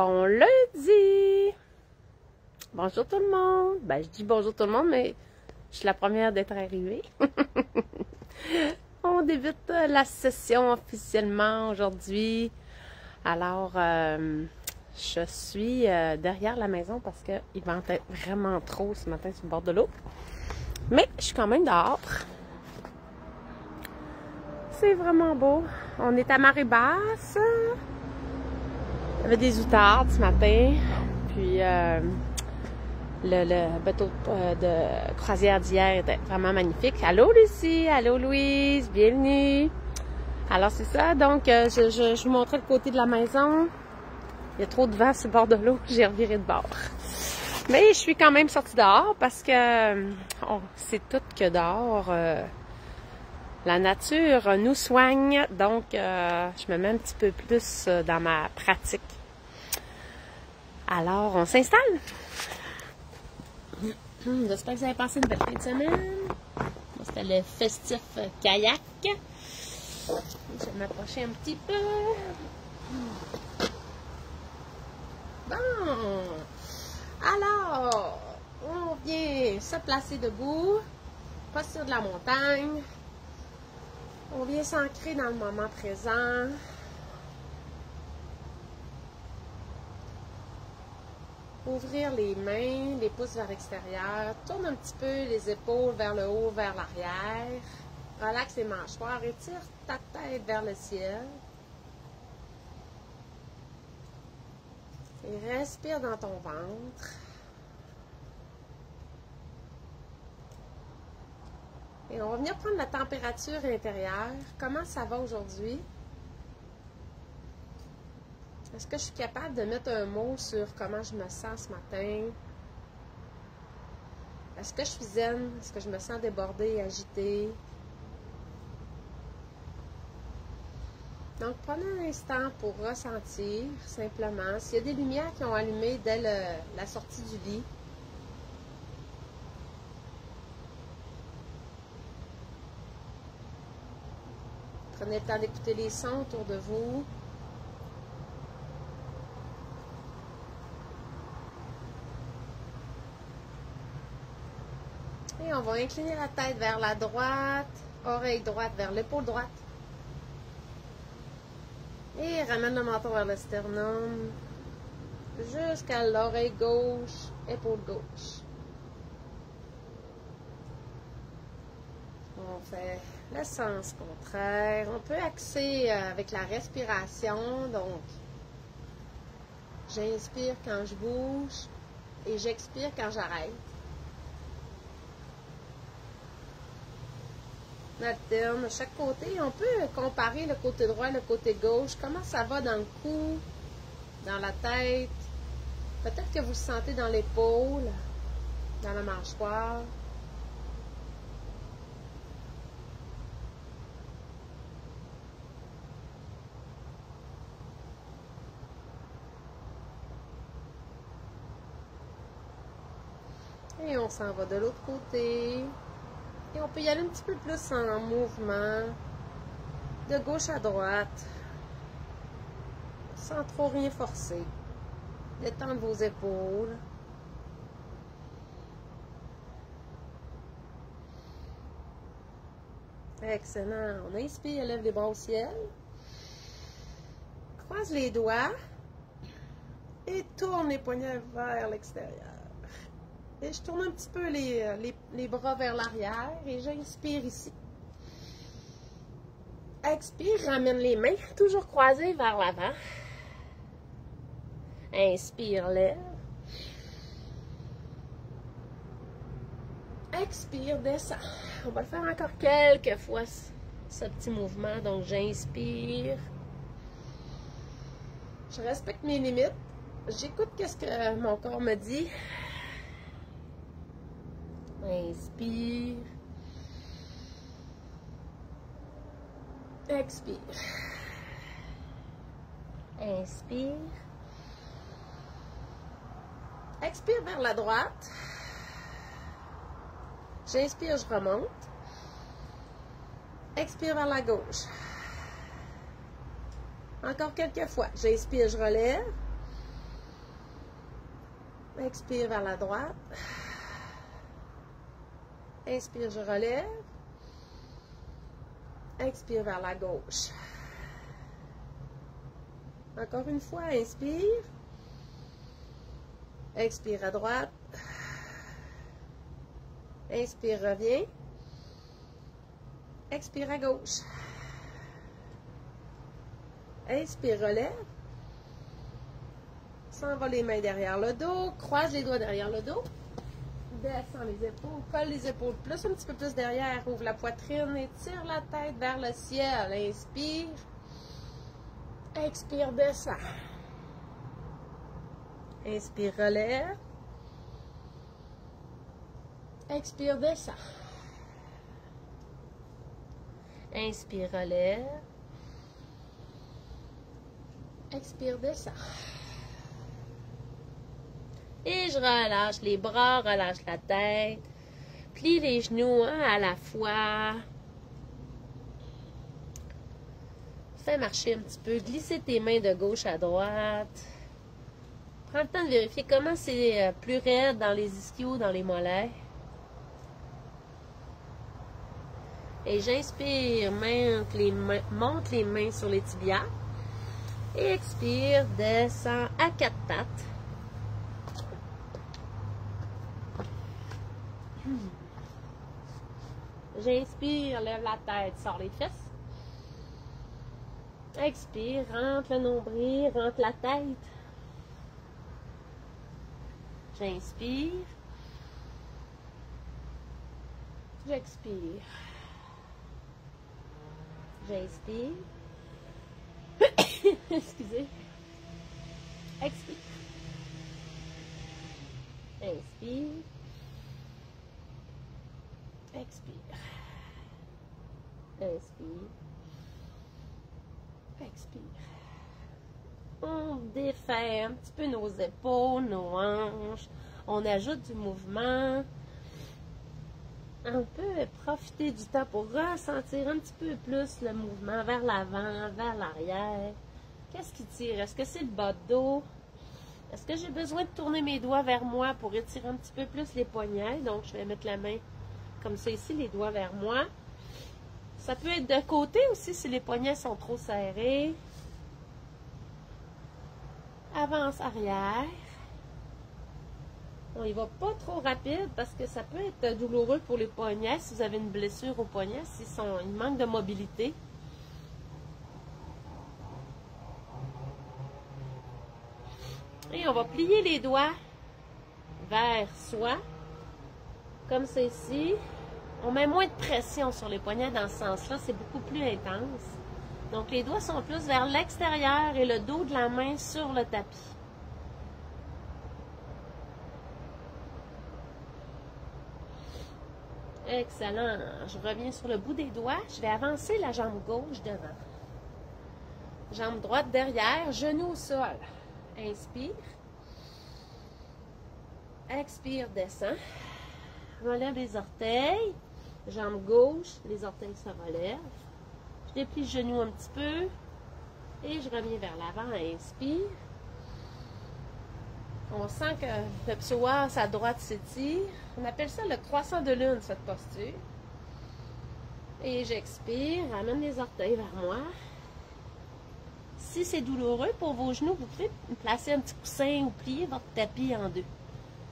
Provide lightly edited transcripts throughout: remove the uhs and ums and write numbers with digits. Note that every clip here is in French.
Bon lundi! Bonjour tout le monde! Ben, je dis bonjour tout le monde, mais je suis la première d'être arrivée. On débute la session officiellement aujourd'hui. Alors, je suis derrière la maison parce qu'il ventait vraiment trop ce matin sur le bord de l'eau. Mais je suis quand même dehors. C'est vraiment beau. On est à marée basse. Il y avait des outardes ce matin. Puis le bateau de croisière d'hier était vraiment magnifique. Allô Lucie, allô Louise, bienvenue. Alors c'est ça, donc je vous montrais le côté de la maison. Il y a trop de vent sur le bord de l'eau, j'ai reviré de bord. Mais je suis quand même sortie dehors parce que c'est tout que dehors. La nature nous soigne, donc je me mets un petit peu plus dans ma pratique. Alors, on s'installe. J'espère que vous avez passé une belle fin de semaine. C'était le festif kayak. Je vais m'approcher un petit peu. Bon. Alors, on vient se placer debout. Posture de la montagne. On vient s'ancrer dans le moment présent. Ouvrir les mains, les pouces vers l'extérieur. Tourne un petit peu les épaules vers le haut, vers l'arrière. Relaxe les mâchoires. Étire ta tête vers le ciel. Et respire dans ton ventre. Et on va venir prendre la température intérieure. Comment ça va aujourd'hui? Est-ce que je suis capable de mettre un mot sur comment je me sens ce matin? Est-ce que je suis zen? Est-ce que je me sens débordée et agitée? Donc, prenez un instant pour ressentir, simplement. S'il y a des lumières qui ont allumé dès la sortie du lit, prenez le temps d'écouter les sons autour de vous. Et on va incliner la tête vers la droite, oreille droite vers l'épaule droite. Et ramène le menton vers le sternum, jusqu'à l'oreille gauche, épaule gauche. On fait le sens contraire. On peut axer avec la respiration. Donc, j'inspire quand je bouge et j'expire quand j'arrête. On alterne de chaque côté. On peut comparer le côté droit et le côté gauche. Comment ça va dans le cou, dans la tête. Peut-être que vous le sentez dans l'épaule, dans la mâchoire. Et on s'en va de l'autre côté. Et on peut y aller un petit peu plus en mouvement, de gauche à droite, sans trop rien forcer. Détendre vos épaules. Excellent. On inspire, lève les bras au ciel. Croise les doigts. Et tourne les poignets vers l'extérieur. Et je tourne un petit peu les bras vers l'arrière et j'inspire ici. Expire, ramène les mains, toujours croisées vers l'avant. Inspire, lève. Expire, descend. On va le faire encore quelques fois, ce petit mouvement. Donc, j'inspire. Je respecte mes limites. J'écoute ce que mon corps me dit. Inspire. Expire. Inspire. Expire vers la droite. J'inspire, je remonte. Expire vers la gauche. Encore quelques fois. J'inspire, je relève. Expire vers la droite. Inspire, je relève. Expire vers la gauche. Encore une fois, inspire. Expire à droite. Inspire, reviens. Expire à gauche. Inspire, relève. S'en va les mains derrière le dos. Croise les doigts derrière le dos. Descends les épaules. Colle les épaules plus, un petit peu plus derrière. Ouvre la poitrine et tire la tête vers le ciel. Inspire. Expire, descends. Inspire, relève. Expire, descends. Inspire, relève. Expire, descends. Et je relâche les bras, relâche la tête. Plie les genoux à la fois. Fais marcher un petit peu. Glisser tes mains de gauche à droite. Prends le temps de vérifier comment c'est plus raide dans les ischios, dans les mollets. Et j'inspire, monte les mains sur les tibias. Et expire, descends à quatre pattes. J'inspire, lève la tête, sors les fesses. Expire, rentre le nombril, rentre la tête. J'inspire. J'expire. J'inspire. Excusez. Expire. Inspire. Expire. Inspire. Expire. On défait un petit peu nos épaules, nos hanches. On ajoute du mouvement. On peut profiter du temps pour ressentir un petit peu plus le mouvement vers l'avant, vers l'arrière. Qu'est-ce qui tire? Est-ce que c'est le bas de dos? Est-ce que j'ai besoin de tourner mes doigts vers moi pour étirer un petit peu plus les poignets? Donc, je vais mettre la main comme ça ici, les doigts vers moi. Ça peut être de côté aussi si les poignets sont trop serrés. Avance, arrière. On y va pas trop rapide parce que ça peut être douloureux pour les poignets si vous avez une blessure au poignet, il manque de mobilité. Et on va plier les doigts vers soi, comme c'est ici. On met moins de pression sur les poignets dans ce sens-là, c'est beaucoup plus intense. Donc les doigts sont plus vers l'extérieur et le dos de la main sur le tapis. Excellent. Je reviens sur le bout des doigts. Je vais avancer la jambe gauche devant. Jambe droite derrière, genou au sol. Inspire. Expire, descend. Relève les orteils. Jambe gauche, les orteils se relèvent. Je déplie le genou un petit peu. Et je reviens vers l'avant. Inspire. On sent que le psoas à droite s'étire. On appelle ça le croissant de lune, cette posture. Et j'expire, ramène les orteils vers moi. Si c'est douloureux pour vos genoux, vous pouvez placer un petit coussin ou plier votre tapis en deux.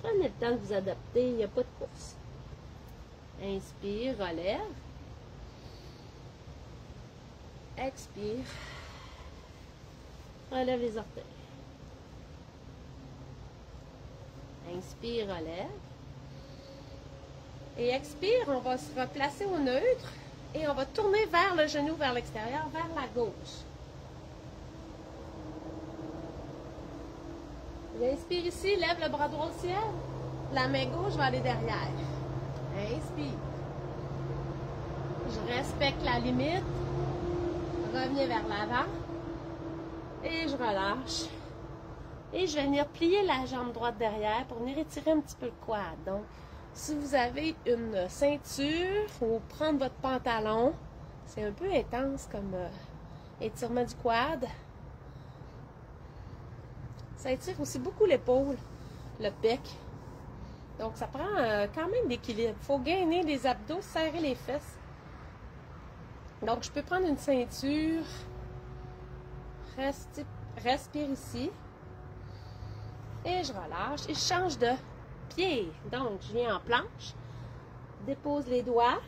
Prenez le temps de vous adapter, il n'y a pas de course. Inspire, relève. Expire. Relève les orteils. Inspire, relève. Et expire, on va se replacer au neutre et on va tourner vers le genou, vers l'extérieur, vers la gauche. Inspire ici, lève le bras droit au ciel. La main gauche va aller derrière. Inspire. Je respecte la limite. Reviens vers l'avant. Et je relâche. Et je vais venir plier la jambe droite derrière pour venir étirer un petit peu le quad. Donc, si vous avez une ceinture ou prendre votre pantalon, c'est un peu intense comme étirement du quad. Ça étire aussi beaucoup l'épaule. le pec. Donc, ça prend quand même l'équilibre. Il faut gainer les abdos, serrer les fesses. Donc, je peux prendre une ceinture. Respire ici. Et je relâche. Et je change de pied. Donc, je viens en planche. Dépose les doigts.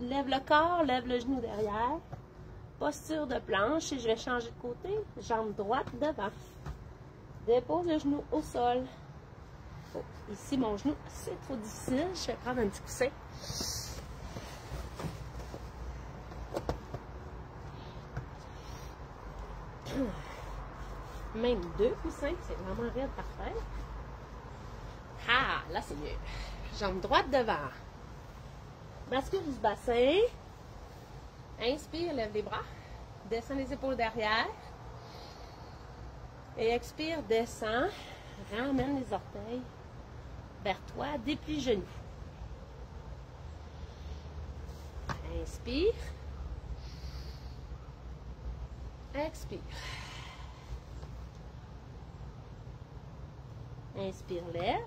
Lève le corps, lève le genou derrière. Posture de planche. Et je vais changer de côté. Jambe droite devant. Dépose le genou au sol. Oh, ici, mon genou, c'est trop difficile. Je vais prendre un petit coussin. Même 2 coussins, c'est vraiment raide, parfait. Ah, là, c'est mieux. Jambe droite devant. Bascule du bassin. Inspire, lève les bras. Descends les épaules derrière. Et expire, descends. Ramène les orteils vers toi. Déplie genoux. Inspire. Expire. Inspire, lève.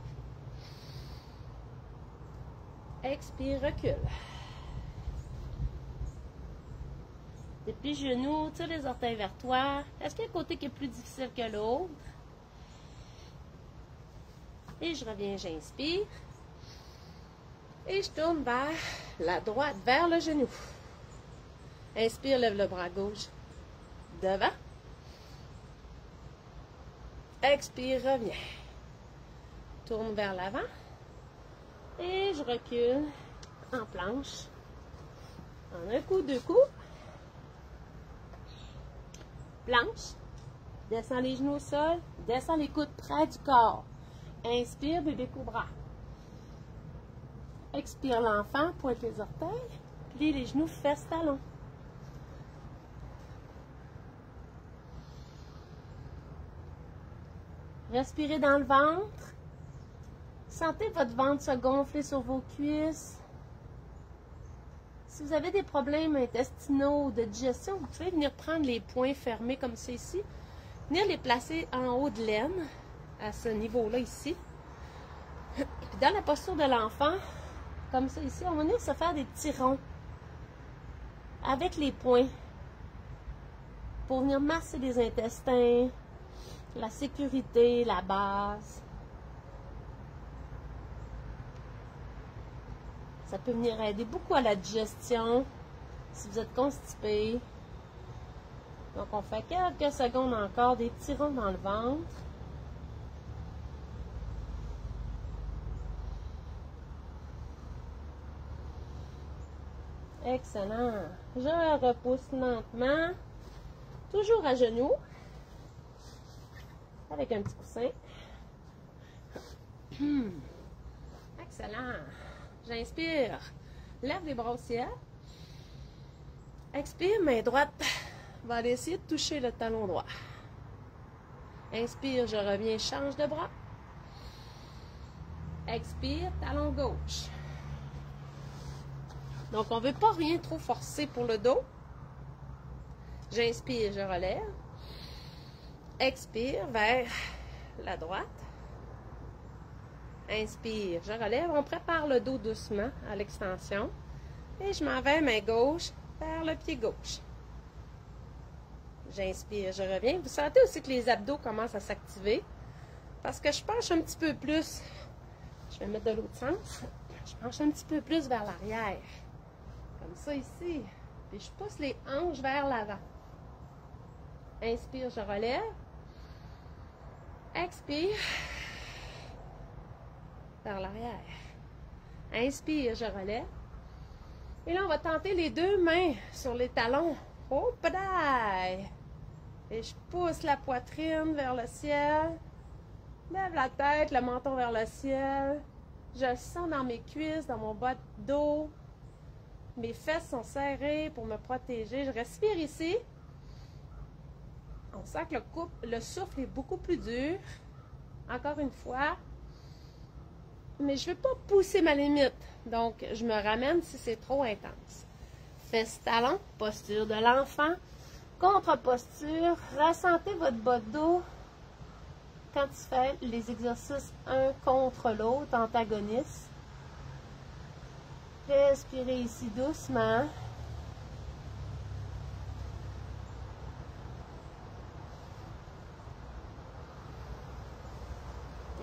Expire, recule. Déplie genoux, tire les orteils vers toi. Est-ce qu'il y a un côté qui est plus difficile que l'autre? Et je reviens, j'inspire. Et je tourne vers la droite, vers le genou. Inspire, lève le bras gauche. Devant. Expire, reviens. Tourne vers l'avant. Et je recule en planche. En un coup, 2 coups. Planche. Descends les genoux au sol. Descends les coudes près du corps. Inspire, bébé cobra. Expire l'enfant, pointe les orteils. Plie les genoux, fesses, talons. Respirez dans le ventre. Sentez votre ventre se gonfler sur vos cuisses. Si vous avez des problèmes intestinaux ou de digestion, vous pouvez venir prendre les poings fermés comme ça ici. Venir les placer en haut de l'aine, à ce niveau-là ici. Puis dans la posture de l'enfant, comme ça ici, on va venir se faire des petits ronds avec les poings pour venir masser les intestins, la sécurité, la base. Ça peut venir aider beaucoup à la digestion si vous êtes constipé. Donc, on fait quelques secondes encore, des petits ronds dans le ventre. Excellent. Je repousse lentement, toujours à genoux, avec un petit coussin. Excellent. J'inspire, lève les bras au ciel. Expire, main droite va aller essayer de toucher le talon droit. Inspire, je reviens, change de bras. Expire, talon gauche. Donc, on ne veut pas rien trop forcer pour le dos. J'inspire, je relève. Expire vers la droite. Inspire, je relève. On prépare le dos doucement à l'extension. Et je m'en vais, main gauche, vers le pied gauche. J'inspire, je reviens. Vous sentez aussi que les abdos commencent à s'activer. Parce que je penche un petit peu plus. Je vais mettre de l'autre sens. Je penche un petit peu plus vers l'arrière. Comme ça ici. Puis je pousse les hanches vers l'avant. Inspire, je relève. Expire. Vers l'arrière. Inspire, je relève. Et là, on va tenter les deux mains sur les talons. Oh, padaille! Et je pousse la poitrine vers le ciel. Lève la tête, le menton vers le ciel. Je sens dans mes cuisses, dans mon bas de dos. Mes fesses sont serrées pour me protéger. Je respire ici. On sent que le souffle est beaucoup plus dur. Encore une fois. Mais je ne veux pas pousser ma limite. Donc, je me ramène si c'est trop intense. Fesses talons, posture de l'enfant. Contre-posture. Ressentez votre bas de dos. quand tu fais les exercices un contre l'autre, antagonistes, respirez ici doucement.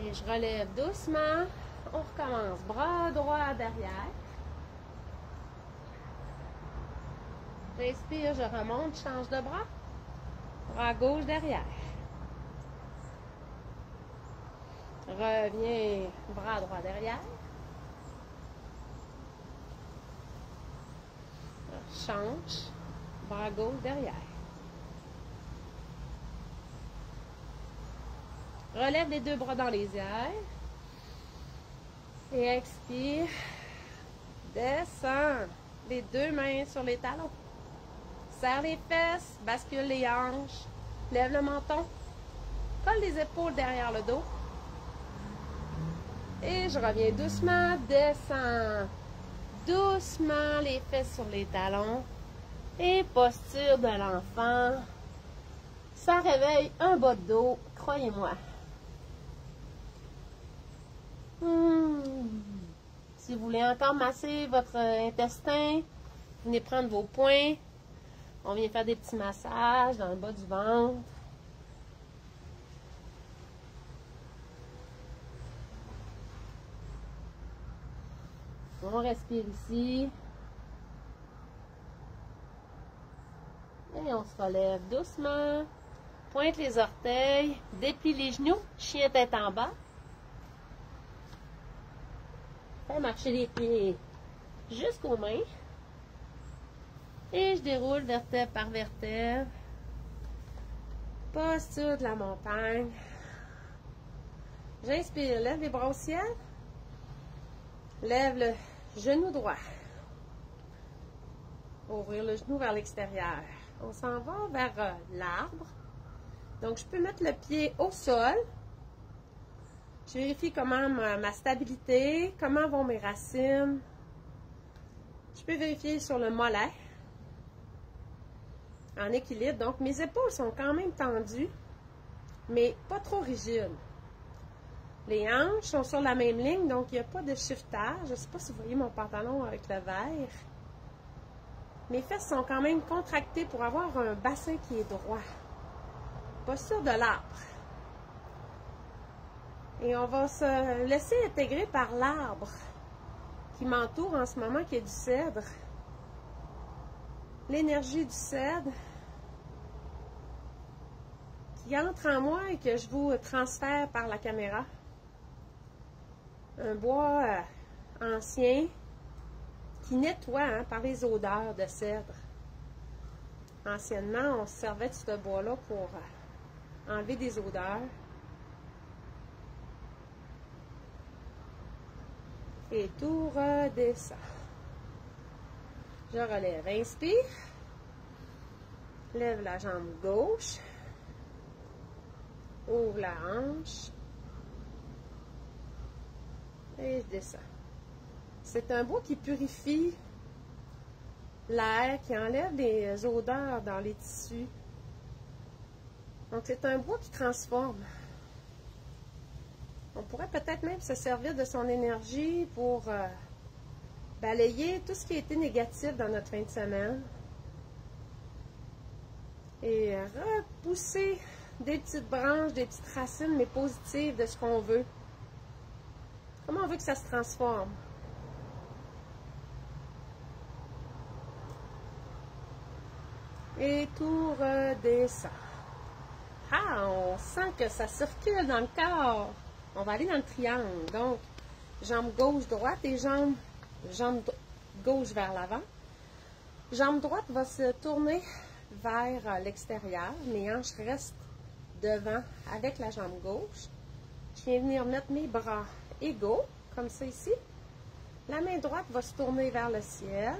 Et je relève doucement. On recommence. Bras droit derrière. J'inspire, je remonte, change de bras. Bras gauche derrière. Reviens, bras droit derrière. Change, bras gauche derrière. Relève les deux bras dans les airs. Et expire. Descends. Les deux mains sur les talons. Serre les fesses, bascule les hanches. Lève le menton. Colle les épaules derrière le dos. Et je reviens doucement. Descends. Doucement les fesses sur les talons. Et posture de l'enfant. Ça réveille un bas de dos, croyez-moi. Si vous voulez encore masser votre intestin, venez prendre vos poings. On vient faire des petits massages dans le bas du ventre. On respire ici. Et on se relève doucement. Pointe les orteils. Déplie les genoux. Chien tête en bas. Fais marcher les pieds jusqu'aux mains. Et je déroule vertèbre par vertèbre. Posture de la montagne. J'inspire, lève les bras au ciel. Lève le genou droit. Ouvrir le genou vers l'extérieur. On s'en va vers l'arbre. Donc, je peux mettre le pied au sol. Je vérifie comment ma stabilité, comment vont mes racines. Je peux vérifier sur le mollet. En équilibre. Donc, mes épaules sont quand même tendues, mais pas trop rigides. Les hanches sont sur la même ligne, donc il n'y a pas de shiftage. Je ne sais pas si vous voyez mon pantalon avec le vert. Mes fesses sont quand même contractées pour avoir un bassin qui est droit. Posture de l'arbre. Et on va se laisser intégrer par l'arbre qui m'entoure en ce moment, qui est du cèdre. L'énergie du cèdre qui entre en moi et que je vous transfère par la caméra. Un bois ancien qui nettoie par les odeurs de cèdre. Anciennement, on se servait de ce bois-là pour enlever des odeurs. Et tout redescend. Je relève. Inspire. Lève la jambe gauche. Ouvre la hanche. Et je descends. C'est un bois qui purifie l'air, qui enlève les odeurs dans les tissus. Donc, c'est un bois qui transforme. On pourrait peut-être même se servir de son énergie pour balayer tout ce qui a été négatif dans notre fin de semaine et repousser des petites branches, des petites racines, mais positives de ce qu'on veut. Comment on veut que ça se transforme? Et tout redescend. Ah, on sent que ça circule dans le corps. On va aller dans le triangle. Donc, jambe gauche, droite et jambe gauche vers l'avant. Jambe droite va se tourner vers l'extérieur. Mes hanches restent devant avec la jambe gauche. Je viens venir mettre mes bras égaux, comme ça ici. La main droite va se tourner vers le ciel.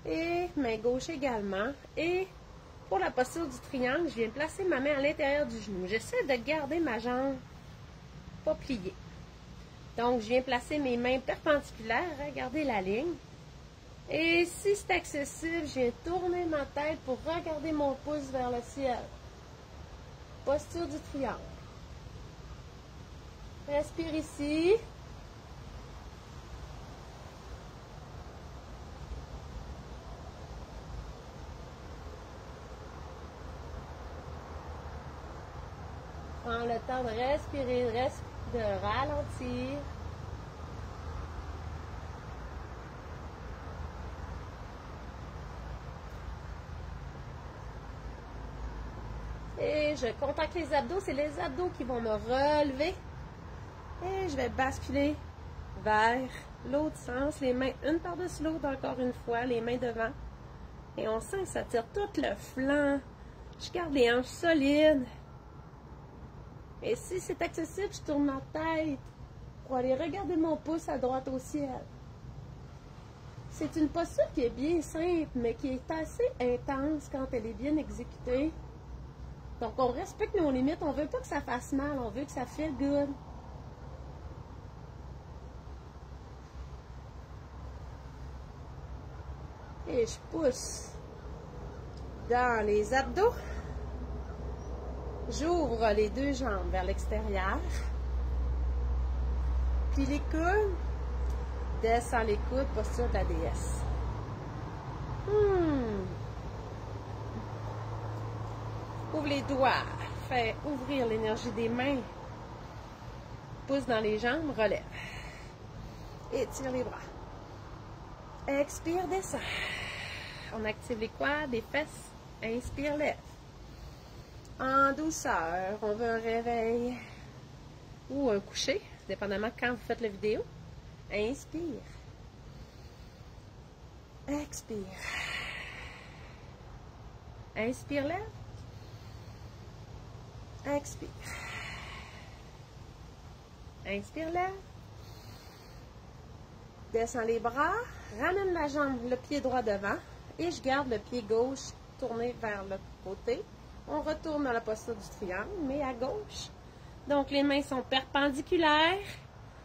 Et main gauche également. Et pour la posture du triangle, je viens placer ma main à l'intérieur du genou. J'essaie de garder ma jambe pas pliée. Donc, je viens placer mes mains perpendiculaires. Regardez la ligne. Et si c'est accessible, je viens tourner ma tête pour regarder mon pouce vers le ciel. Posture du triangle. Respire ici. Prends le temps de respirer, de ralentir. Et je contacte les abdos. C'est les abdos qui vont me relever. Et je vais basculer vers l'autre sens. Les mains une par-dessus l'autre encore une fois. Les mains devant. Et on sent que ça tire tout le flanc. Je garde les hanches solides. Et si c'est accessible, je tourne ma tête pour aller regarder mon pouce à droite au ciel. C'est une posture qui est bien simple, mais qui est assez intense quand elle est bien exécutée. Donc, on respecte nos limites. On veut pas que ça fasse mal. On veut que ça feel good. Et je pousse dans les abdos. J'ouvre les deux jambes vers l'extérieur. Puis les coudes. Descends les coudes, posture de la déesse. Ouvre les doigts. Fais ouvrir l'énergie des mains. Pousse dans les jambes, relève. Étire les bras. Expire, descend. On active les quads, les fesses. Inspire, lève. En douceur, on veut un réveil ou un coucher, dépendamment quand vous faites la vidéo. Inspire. Expire. Inspire, lève. Expire. Inspire, lève. Descends les bras. Ramène la jambe, le pied droit devant. Et je garde le pied gauche tourné vers le côté. On retourne dans la posture du triangle, mais à gauche. Donc, les mains sont perpendiculaires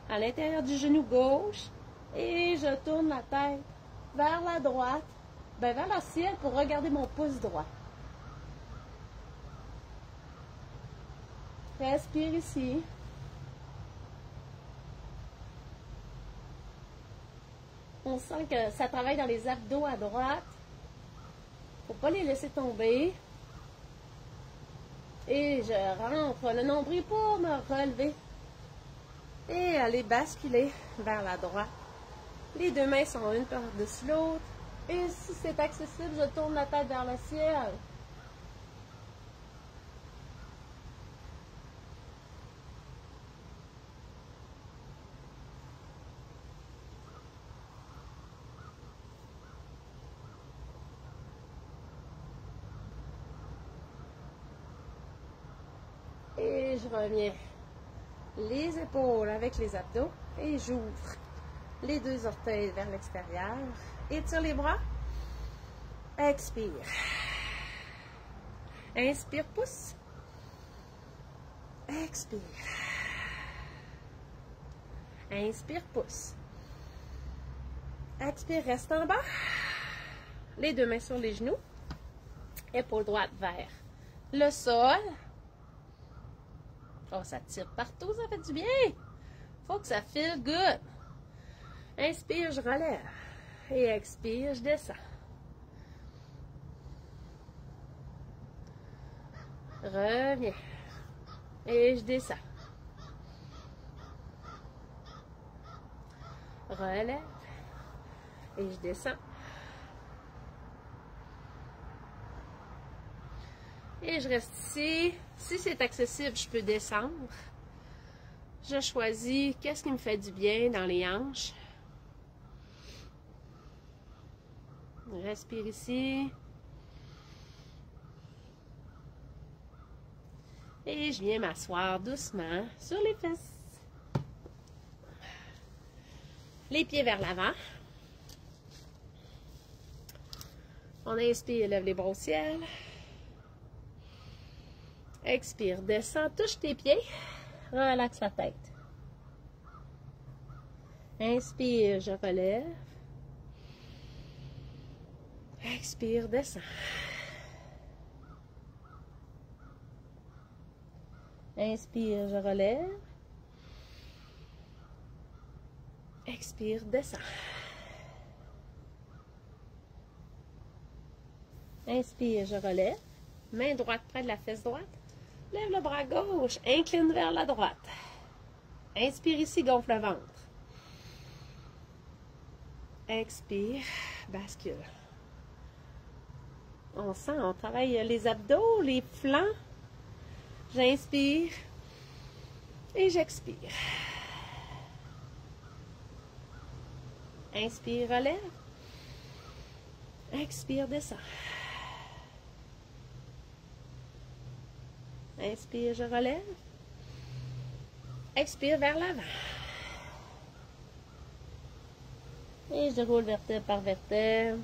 à l'intérieur du genou gauche. Et je tourne la tête vers la droite, vers le ciel pour regarder mon pouce droit. Respire ici. On sent que ça travaille dans les abdos à droite. Faut pas les laisser tomber. Et je rentre le nombril pour me relever. Et aller basculer vers la droite. Les deux mains sont une par-dessus l'autre. Et si c'est accessible, je tourne la tête vers le ciel. Et je reviens les épaules avec les abdos et j'ouvre les deux orteils vers l'extérieur. Étire les bras. Expire. Inspire, pousse. Expire. Inspire, pousse. Expire, reste en bas. Les deux mains sur les genoux. Épaule droite vers le sol. Oh, ça tire partout, ça fait du bien. Faut que ça feel good. Inspire, je relève. Et expire, je descends. Reviens. Et je descends. Relève. Et je descends. Et je reste ici. Si c'est accessible, je peux descendre. Je choisis qu'est-ce qui me fait du bien dans les hanches. Respire ici. Et je viens m'asseoir doucement sur les fesses. Les pieds vers l'avant. On inspire, lève les bras au ciel. Expire, descends, touche tes pieds. Relaxe la tête. Inspire, je relève. Expire, descends. Inspire, je relève. Expire, descends. Inspire, je relève. Main droite près de la fesse droite. Lève le bras gauche, incline vers la droite. Inspire ici, gonfle le ventre. Expire, bascule. On sent, on travaille les abdos, les flancs. J'inspire et j'expire. Inspire, relève. Expire, descend. Inspire, je relève. Expire vers l'avant. Et je roule vertèbre par vertèbre.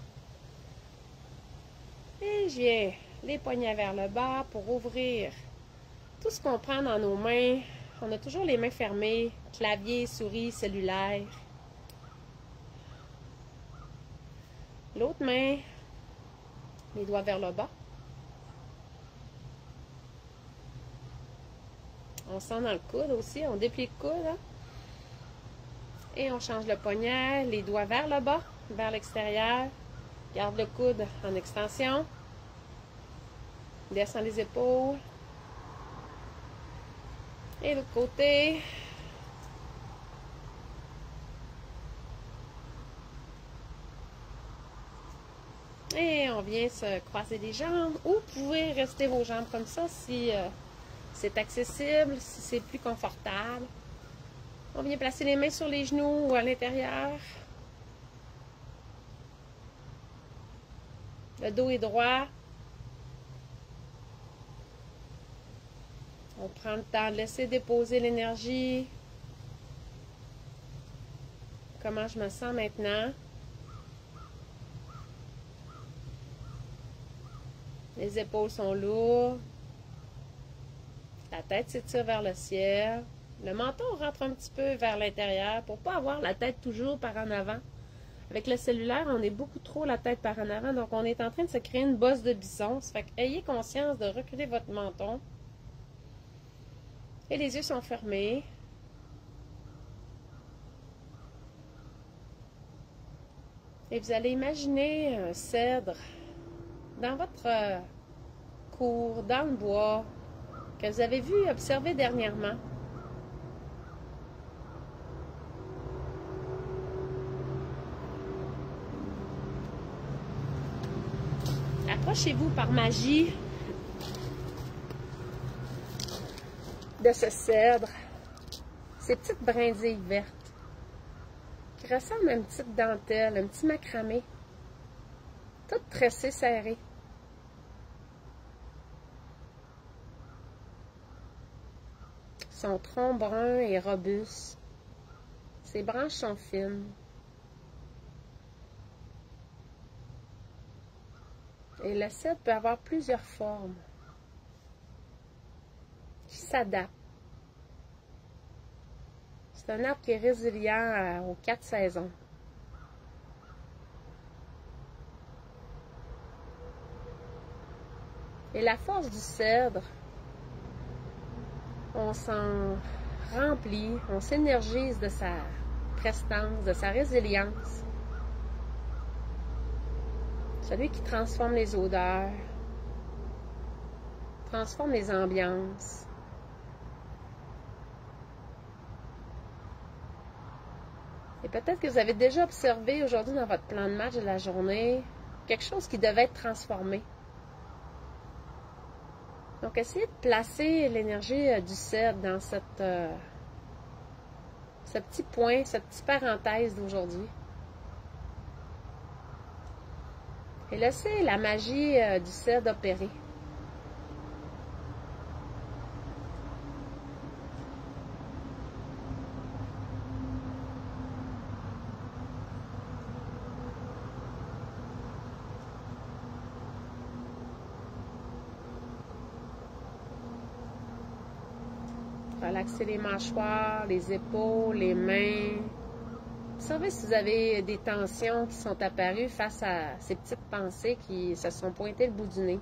Et je viens les poignets vers le bas pour ouvrir tout ce qu'on prend dans nos mains. On a toujours les mains fermées, clavier, souris, cellulaire. L'autre main, les doigts vers le bas. On sent dans le coude aussi, on déplie le coude. Hein? Et on change le poignet, les doigts vers le bas, vers l'extérieur. Garde le coude en extension. Descends les épaules. Et l'autre côté. Et on vient se croiser les jambes. Ou vous pouvez rester vos jambes comme ça si c'est accessible, si c'est plus confortable. On vient placer les mains sur les genoux ou à l'intérieur. Le dos est droit. On prend le temps de laisser déposer l'énergie. Comment je me sens maintenant? Les épaules sont lourdes. La tête s'étire vers le ciel. Le menton rentre un petit peu vers l'intérieur pour ne pas avoir la tête toujours par en avant. Avec le cellulaire, on est beaucoup trop la tête par en avant. Donc, on est en train de se créer une bosse de bison. Ça fait qu'ayez conscience de reculer votre menton. Et les yeux sont fermés. Et vous allez imaginer un cèdre dans votre cour, dans le bois, que vous avez vu observer dernièrement. Approchez-vous par magie de ce cèdre, ces petites brindilles vertes qui ressemblent à une petite dentelle, un petit macramé, toutes tressées, serrées. Son tronc brun est robuste. Ses branches sont fines. Et le cèdre peut avoir plusieurs formes qui s'adaptent. C'est un arbre qui est résilient aux 4 saisons. Et la force du cèdre, on s'en remplit, on s'énergise de sa prestance, de sa résilience. Celui qui transforme les odeurs, transforme les ambiances. Et peut-être que vous avez déjà observé aujourd'hui dans votre plan de match de la journée quelque chose qui devait être transformé. Donc, essayez de placer l'énergie du cèdre dans ce petit point, cette petite parenthèse d'aujourd'hui. Et laissez la magie du cèdre opérer. Relaxez les mâchoires, les épaules, les mains. Observez si vous avez des tensions qui sont apparues face à ces petites pensées qui se sont pointées le bout du nez.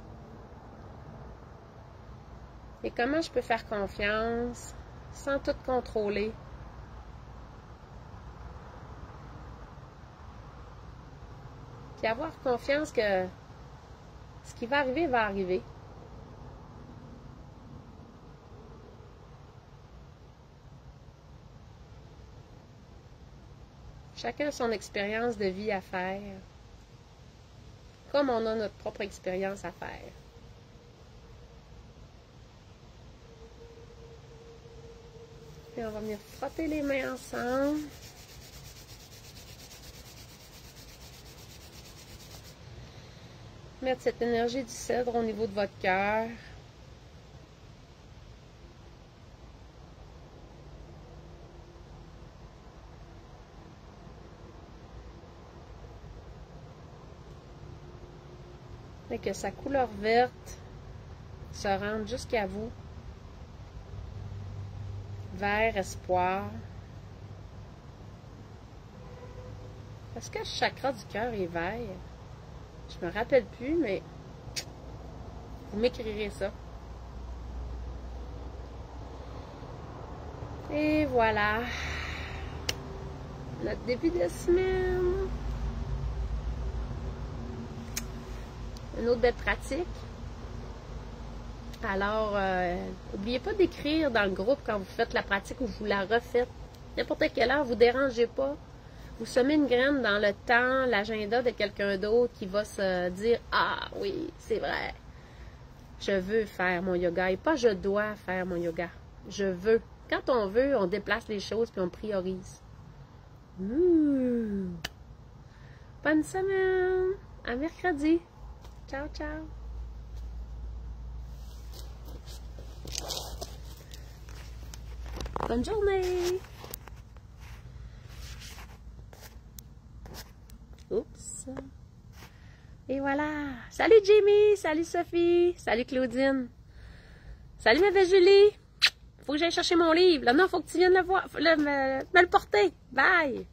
Et comment je peux faire confiance sans tout contrôler? Puis avoir confiance que ce qui va arriver va arriver. Chacun a son expérience de vie à faire, comme on a notre propre expérience à faire. Puis on va venir frotter les mains ensemble. Mettre cette énergie du cèdre au niveau de votre cœur. Et que sa couleur verte se rende jusqu'à vous. Vert, espoir. Est-ce que le chakra du cœur est vert? Je me rappelle plus, mais vous m'écrirez ça. Et voilà. Notre début de semaine. Une autre belle pratique. Alors, n'oubliez pas d'écrire dans le groupe quand vous faites la pratique ou vous la refaites. N'importe quelle heure, vous ne dérangez pas. Vous semez une graine dans le temps, l'agenda de quelqu'un d'autre qui va se dire « Ah oui, c'est vrai, je veux faire mon yoga. » Et pas « je dois faire mon yoga ». Je veux. Quand on veut, on déplace les choses puis on priorise. Bonne semaine! À mercredi! Ciao, ciao! Bonne journée! Oups! Et voilà! Salut Jamie! Salut Sophie! Salut Claudine! Salut ma belle Julie! Faut que j'aille chercher mon livre. Là, non, faut que tu viennes le voir, me le porter. Bye!